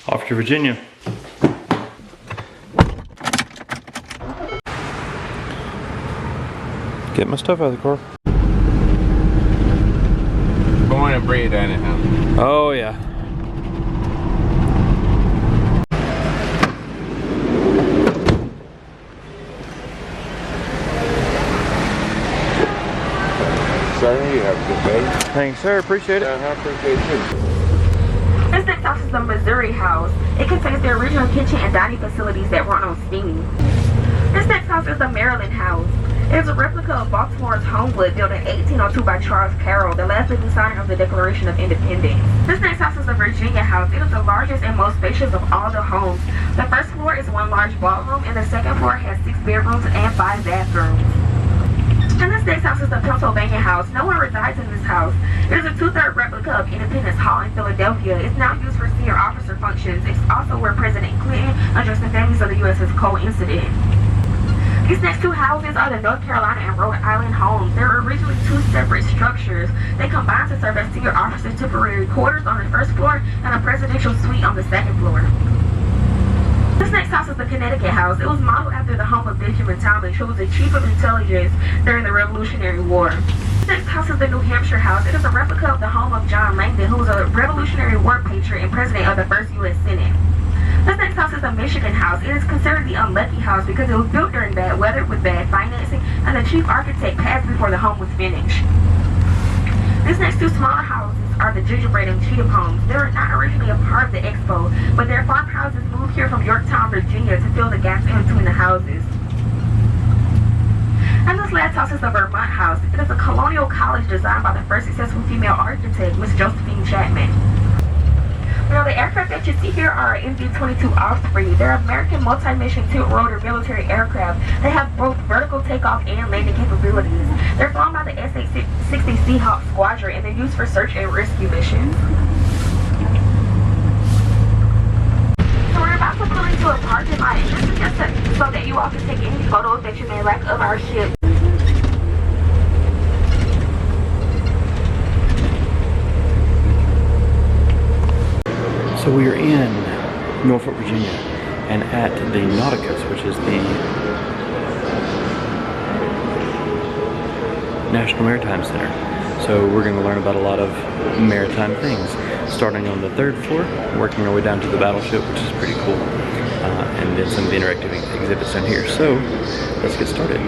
Off to Virginia. Get my stuff out of the car. Born and bred down in house. Oh yeah. Sir, you have a good day. Thanks, sir. Appreciate it. I appreciate you. This next house is the Missouri house. It contains the original kitchen and dining facilities that run on steam. This next house is the Maryland house. It is a replica of Baltimore's Homewood built in 1802 by Charles Carroll, the last living signer of the Declaration of Independence. This next house is the Virginia house. It is the largest and most spacious of all the homes. The first floor is one large ballroom, and the second floor has 6 bedrooms and 5 bathrooms. And this next house is the Pennsylvania house. No one resides in this house. It is a 2/3 replica of Independence Hall in Philadelphia. It's now used for senior officer functions. It's also where President Clinton addressed the families of the USS Cole incident. These next 2 houses are the North Carolina and Rhode Island homes. They were originally 2 separate structures. They combined to serve as senior officer temporary quarters on the first floor and a presidential suite on the second floor. This next house is the Connecticut house. It was modeled after the home of Benjamin Talmadge, who was the chief of intelligence during the Revolutionary War. This next house is the New Hampshire house. It is a replica of the home of John Langdon, who was a Revolutionary War patriot and president of the first U.S. Senate. This next house is the Michigan house. It is considered the unlucky house because it was built during bad weather with bad financing, and the chief architect passed before the home was finished. These next 2 smaller houses are the Gingerbread and Cheatham homes. They were not originally a part of the expo, but their farmhouses moved here from Yorktown, Virginia to fill the gaps in between the houses. And this last house is the Vermont house. It is a colonial college designed by the first successful female architect, Miss Josephine Chapman. Now, the aircraft that you see here are MV-22 Osprey. They're American multi-mission tilt-rotor military aircraft. They have both vertical takeoff and landing capabilities. They're flown by the SA-60 Seahawk Squadron, and they're used for search and rescue missions. So we're about to pull into a parking lot, and this is just so that you all can take any photos that you may like of our ship. So we are in Norfolk, Virginia, and at the Nauticus, which is the National Maritime Center. So we're going to learn about a lot of maritime things, starting on the 3rd floor, working our way down to the battleship, which is pretty cool, and then some of the interactive exhibits down here. So let's get started.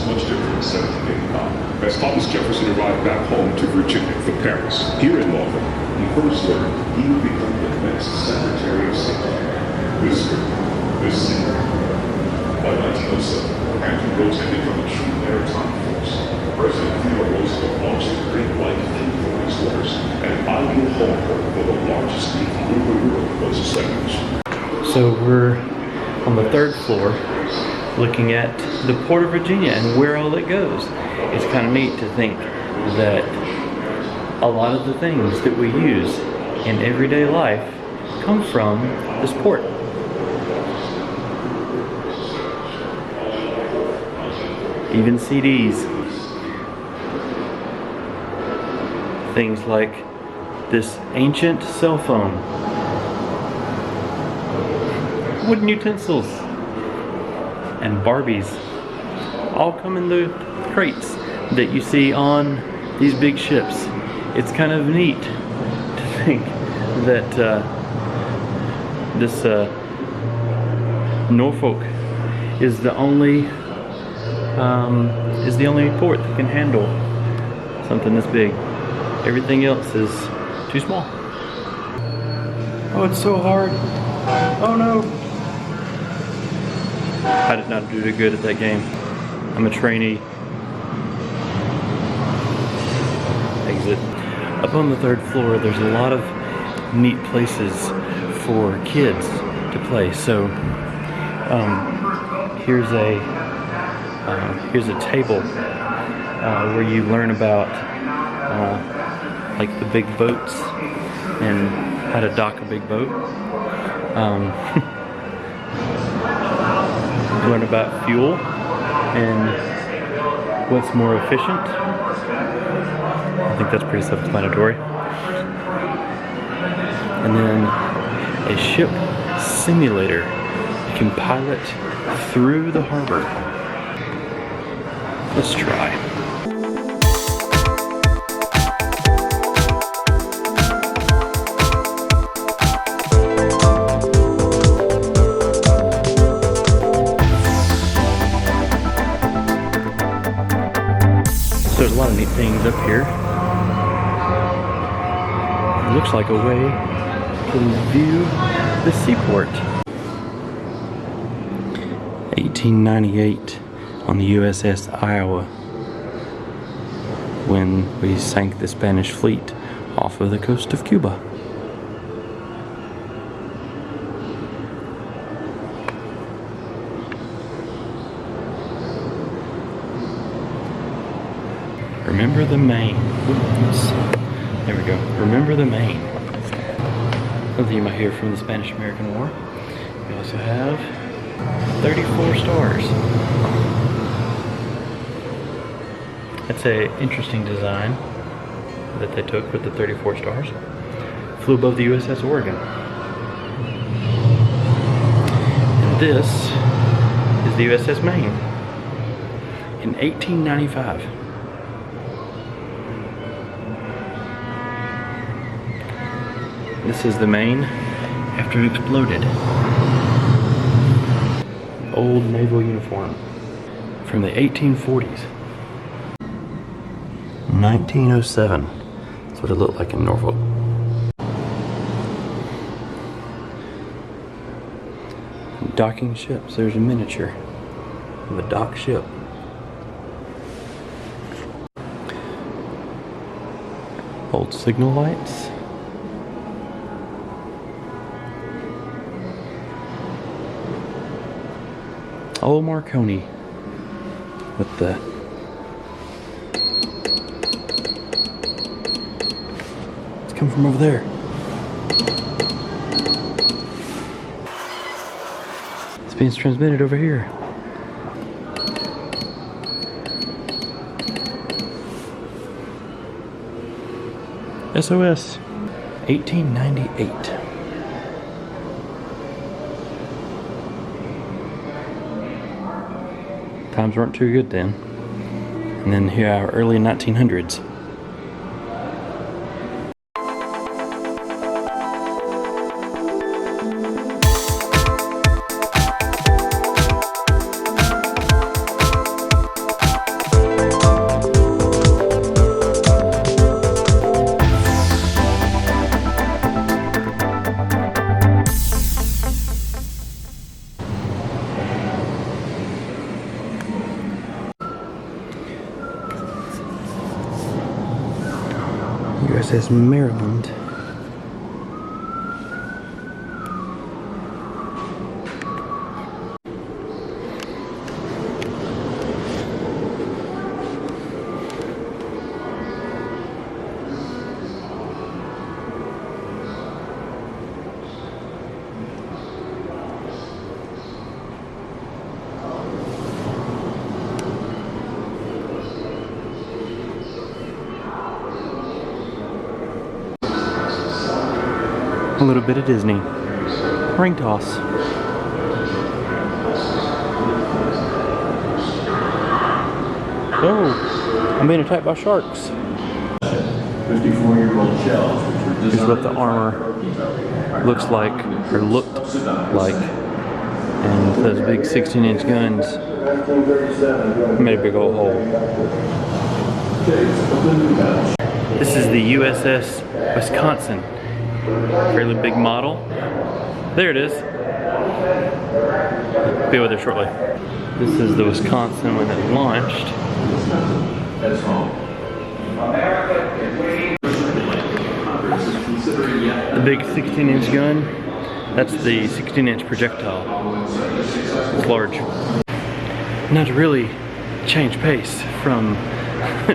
Much different in 1789. As Thomas Jefferson arrived back home to Virginia from Paris, here in Norfolk, he first learned he would become the next Secretary of State. This singer. By 1907, after rotating from the true maritime force, President Theodore Roosevelt launched the Great White Fleet for these waters, an ideal home port for the largest fleet in the world was established. So we're on the 3rd floor, looking at the Port of Virginia and where all it goes. It's kind of neat to think that a lot of the things that we use in everyday life come from this port. Even CDs. Things like this ancient cell phone. Wooden utensils. And Barbies all come in the crates that you see on these big ships. It's kind of neat to think that this Norfolk is the only port that can handle something this big. Everything else is too small. Oh, it's so hard. Oh no. I did not do good at that game. I'm a trainee. Exit. Up on the 3rd floor, there's a lot of neat places for kids to play. So here's a table where you learn about like the big boats and how to dock a big boat. Learn about fuel and what's more efficient. I think that's pretty self-explanatory. And then a ship simulator. You can pilot through the harbor. Let's try. So there's a lot of neat things up here. It looks like a way to view the seaport. 1898 on the USS Iowa when we sank the Spanish fleet off of the coast of Cuba. Remember the Maine. Oops. There we go. Remember the Maine. Something you might hear from the Spanish-American War. We also have 34 stars. That's an interesting design that they took with the 34 stars. Flew above the USS Oregon. And this is the USS Maine in 1895. This is the Maine after it exploded. Old naval uniform from the 1840s. 1907. That's what it looked like in Norfolk. Docking ships. There's a miniature of a dock ship. Old signal lights. Old Marconi with the it's coming from over there. It's being transmitted over here. SOS 1898. Times weren't too good then. And then here our early 1900s. USS Maryland. A little bit of Disney. Ring toss. Oh, I'm being attacked by sharks. 54-year-old shells, which were Here's what the armor looks like, or looked like. And those big 16-inch guns made a big old hole. This is the USS Wisconsin. Fairly big model. There it is. Be with her shortly. This is the Wisconsin when it launched. The big 16-inch gun, that's the 16-inch projectile. It's large. Now to really change pace from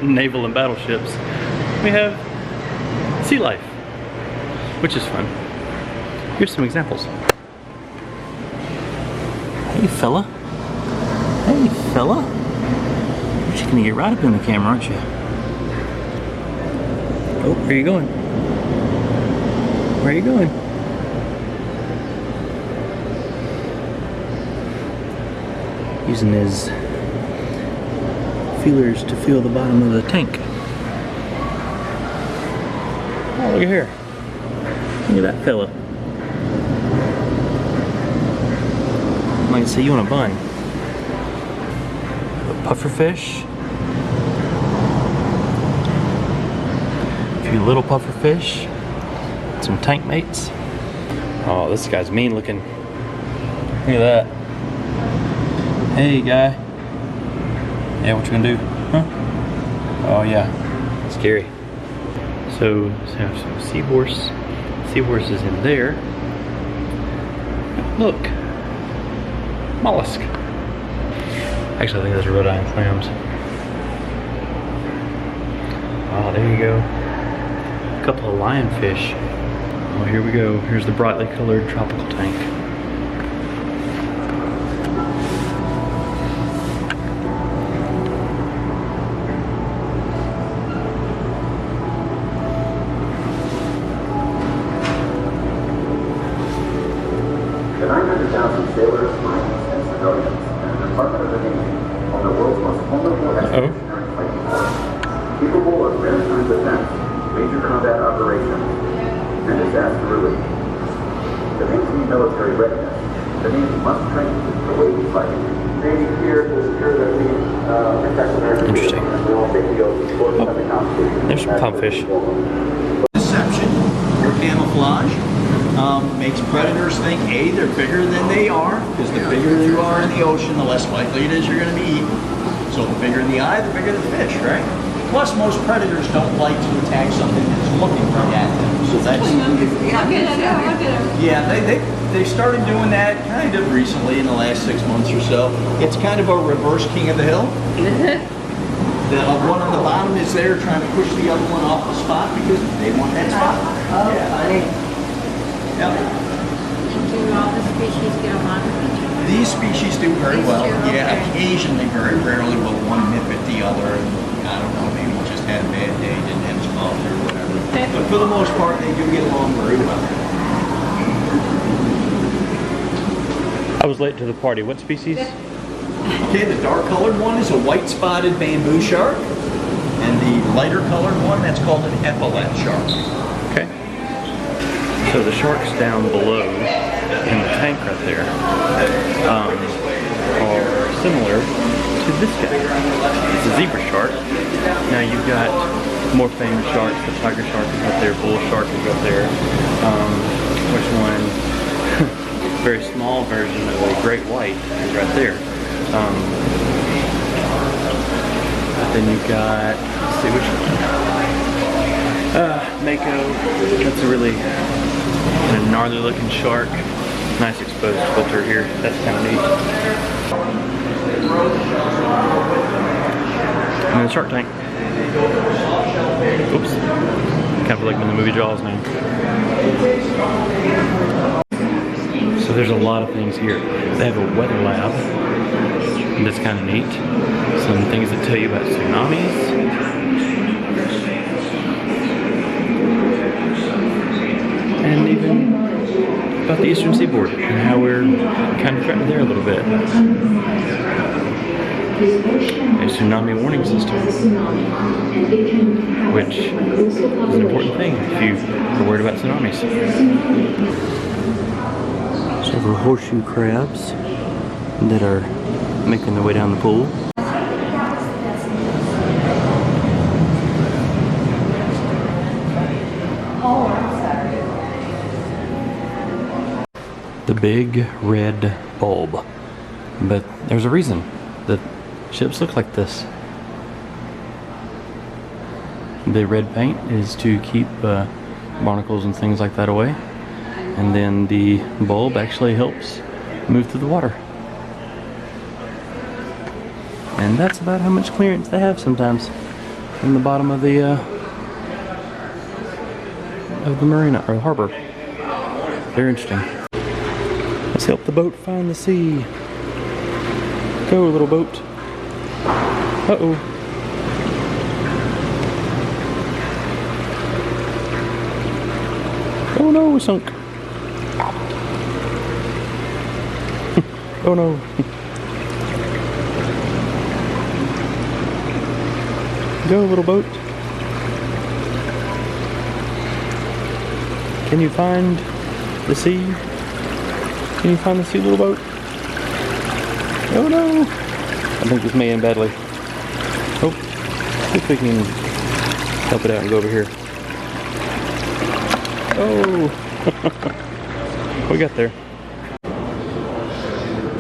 naval and battleships, we have sea life, which is fun. Here's some examples. Hey fella. Hey fella. You're just gonna get right up in the camera, aren't you? Oh, where are you going? Where are you going? Using his feelers to feel the bottom of the tank. Oh, look at here. Look at that fella. I can see you on a bun. A pufferfish. A few little pufferfish. Some tank mates. Oh, this guy's mean looking. Look at that. Hey, guy. Yeah, what you gonna do? Huh? Oh, yeah. Scary. So have some seahorse. Seahorse is in there. Look. Mollusk. Actually, I think those are Rhode Island clams. Oh, there you go. A couple of lionfish. Oh, here we go. Here's the brightly colored tropical tank. The 900,000 sailors, marines, and civilians in the Department of the Navy on the world's most formidable expeditionary fighting force, capable of maritime defense, major combat operations, and disaster relief. To maintain military readiness, the Navy must train for wave fighting. Navy here to ensure that we protect American Interesting. and all safety goals in accordance with the Constitution. There's some pupfish. Deception or camouflage makes predators think A, they're bigger than they are, because the bigger you are in the ocean, the less likely it is you're going to be eaten. So the bigger the eye, the bigger the fish, right? Plus, most predators don't like to attack something that's looking right at them. So that's they started doing that kind of recently in the last 6 months or so. It's kind of a reverse king of the hill. The one on the bottom is there trying to push the other one off the spot because they want that spot. Oh, funny. Yep. Do all the species get along with each other? These species do very These well. two, Yeah, okay. occasionally, very rarely will one nip at the other. And, I don't know, maybe just had a bad day, didn't have his coffee or whatever. But for the most part, they do get along very well. I was late to the party. What species? Okay, the dark colored one is a white spotted bamboo shark. And the lighter colored one, that's called an epaulet shark. Okay. So the sharks down below in the tank right there are similar to this guy. It's a zebra shark. Now you've got more famous sharks. The tiger shark is up there, bull shark is up there. Which one? Very small version of a great white is right there. But then you've got, let's see which one. Mako. That's a really kind of gnarly looking shark. Nice exposed filter here. That's kind of neat. And then the shark tank. Oops. Kind of like in the movie Jaws now. So there's a lot of things here. They have a weather lab. And that's kind of neat. Some things that tell you about tsunamis. And even about the eastern seaboard and how we're kind of threatened there a little bit. A tsunami warning system, which is an important thing if you are worried about tsunamis. Several horseshoe crabs that are making their way down the pool. The big red bulb. But there's a reason that ships look like this. The red paint is to keep barnacles and things like that away. And then the bulb actually helps move through the water. And that's about how much clearance they have sometimes in the bottom of the marina or harbor. Very interesting. Let's help the boat find the sea. Go, little boat. Uh-oh. no, we sunk. Oh no. Go, little boat. Can you find the sea? Can you find the sea, little boat? Oh no! I think this may end badly. Oh, see if we can help it out and go over here. Oh! We got there.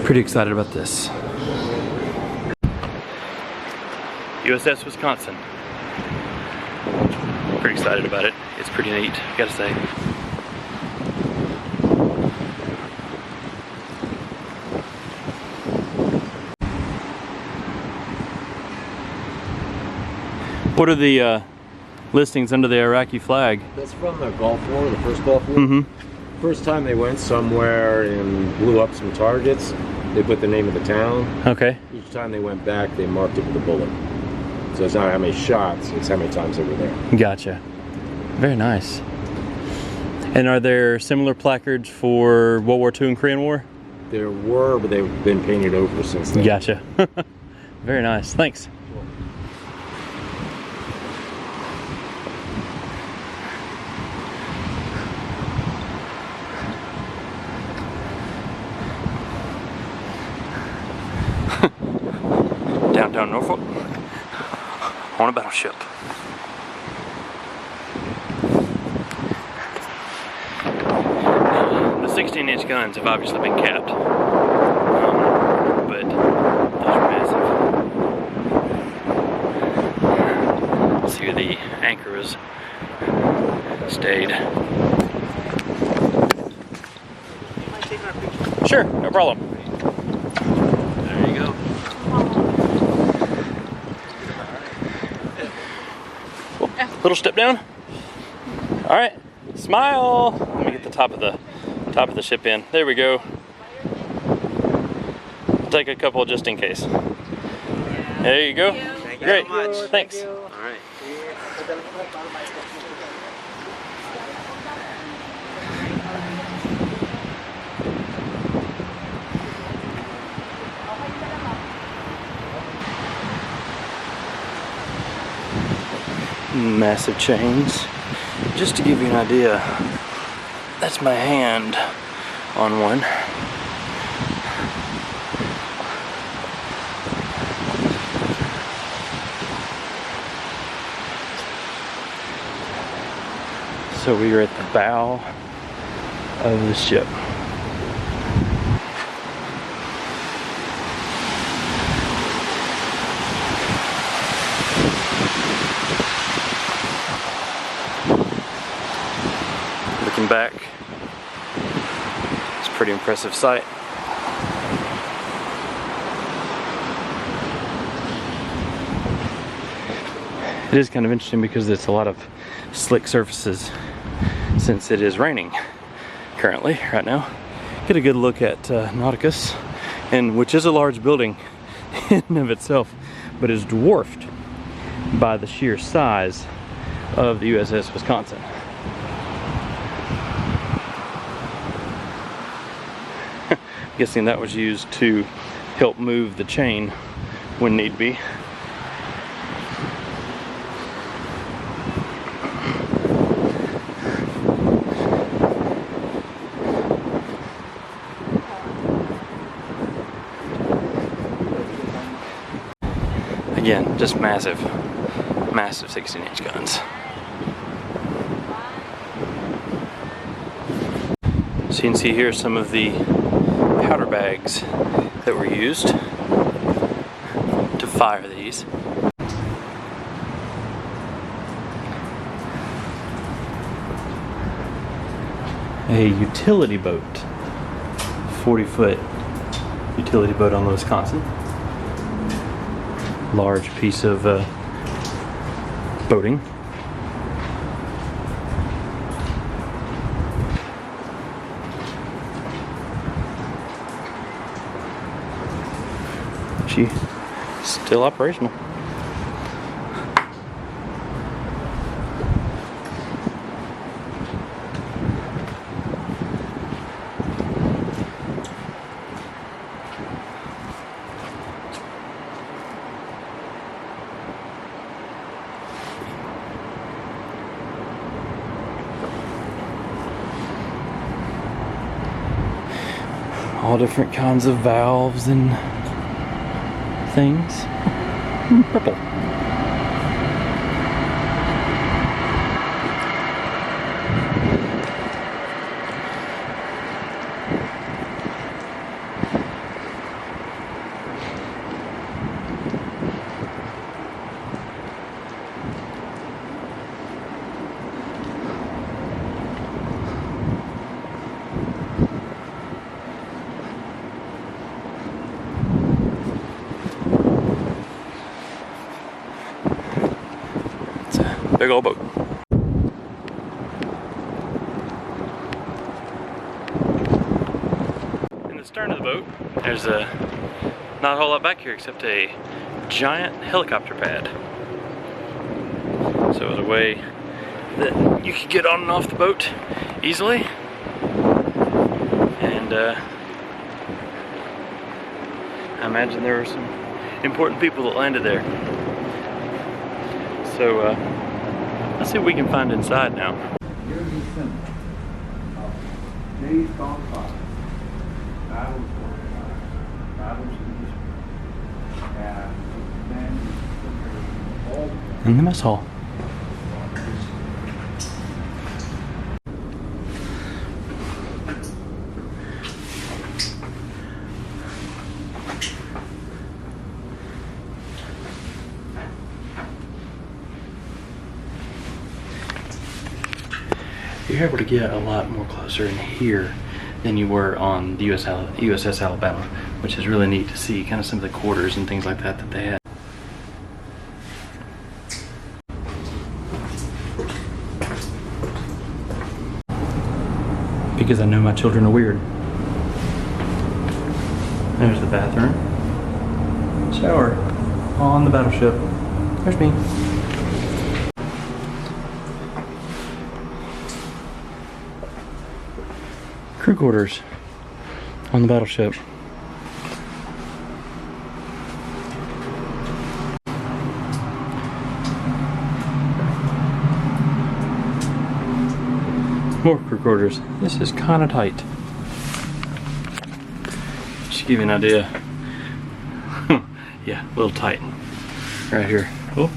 Pretty excited about this. USS Wisconsin. Pretty excited about it. It's pretty neat, gotta say. What are the listings under the Iraqi flag? That's from the Gulf War, the first Gulf War. Mm-hmm. First time they went somewhere and blew up some targets, they put the name of the town. Okay. Each time they went back, they marked it with a bullet. So it's not how many shots, it's how many times they were there. Gotcha. Very nice. And are there similar placards for World War II and Korean War? There were, but they've been painted over since then. Gotcha. Very nice. Thanks. Downtown Norfolk on a battleship. The 16-inch guns have obviously been capped, but those are massive. See where the anchor is stayed. Sure, no problem. There you go. Little step down. All right, smile. Let me get the top of the ship in. There we go. I'll take a couple just in case. There you go. Thank you Great. so much. Thanks. All right. Massive chains. Just to give you an idea, that's my hand on one. So we are at the bow of the ship. Looking back, it's a pretty impressive sight. It is kind of interesting because it's a lot of slick surfaces since it is raining currently, right now. Get a good look at Nauticus, and which is a large building in and of itself, but is dwarfed by the sheer size of the USS Wisconsin. Guessing that was used to help move the chain when need be. Again, just massive 16-inch guns. So you can see here some of the powder bags that were used to fire these. A utility boat, 40-foot utility boat on the Wisconsin. Large piece of boating. She still operational. All different kinds of valves and things. Purple. Big old boat. In the stern of the boat, there's not a whole lot back here except a giant helicopter pad. So it was a way that you could get on and off the boat easily. And I imagine there were some important people that landed there. So let's see what we can find inside now. Here's the symbol of days gone by, battles gone by, battles in history, and then all In the mess hall. You're able to get a lot more closer in here than you were on the USS Alabama, which is really neat to see, kind of some of the quarters and things like that that they had. Because I know my children are weird. There's the bathroom. Shower on the battleship. There's me. Crew quarters on the battleship. More crew quarters. This is kind of tight. Just to give you an idea. Yeah, a little tight. Right here. Oh.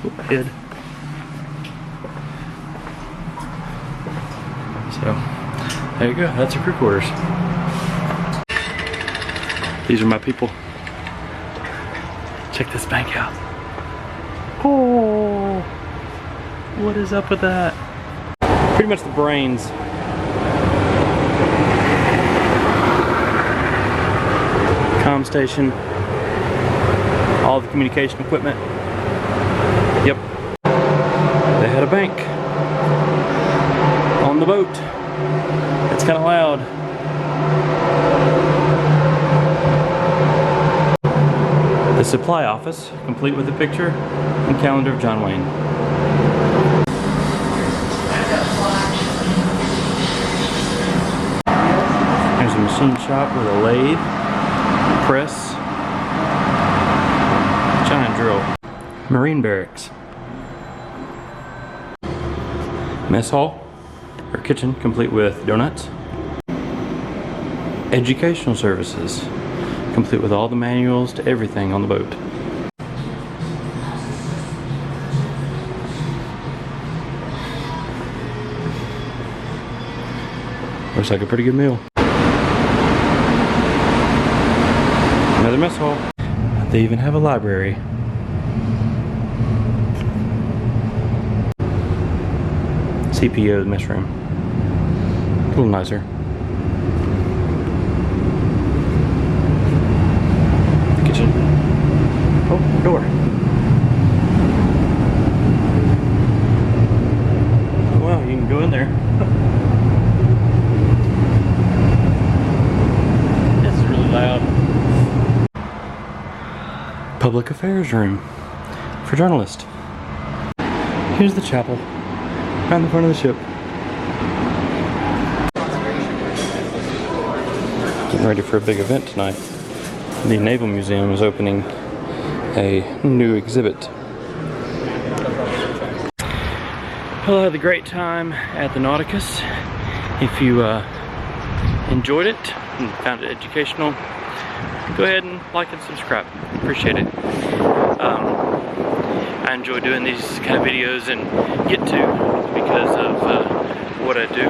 Oh, head. So, there you go. That's your crew quarters. These are my people. Check this bank out. Oh, what is up with that? Pretty much the brains. Comm station. All the communication equipment. Yep. They had a bank on the boat. It's kind of loud. The supply office, complete with a picture and calendar of John Wayne. There's a machine shop with a lathe, press, giant drill. Marine barracks. Mess hall. Or kitchen, complete with donuts. Educational services, complete with all the manuals to everything on the boat. Looks like a pretty good meal. Another mess hall. They even have a library. CPO mess room. A little nicer. Kitchen. Oh, door. Oh wow, you can go in there. It's really loud. Public affairs room for journalists. Here's the chapel. On the front of the ship. Getting ready for a big event tonight. The Naval Museum is opening a new exhibit. Well, I had a great time at the Nauticus. If you enjoyed it and found it educational, go ahead and like and subscribe. Appreciate it. I enjoy doing these kind of videos and get to because of what I do.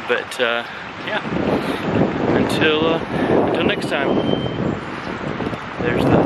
But yeah, until next time, there's the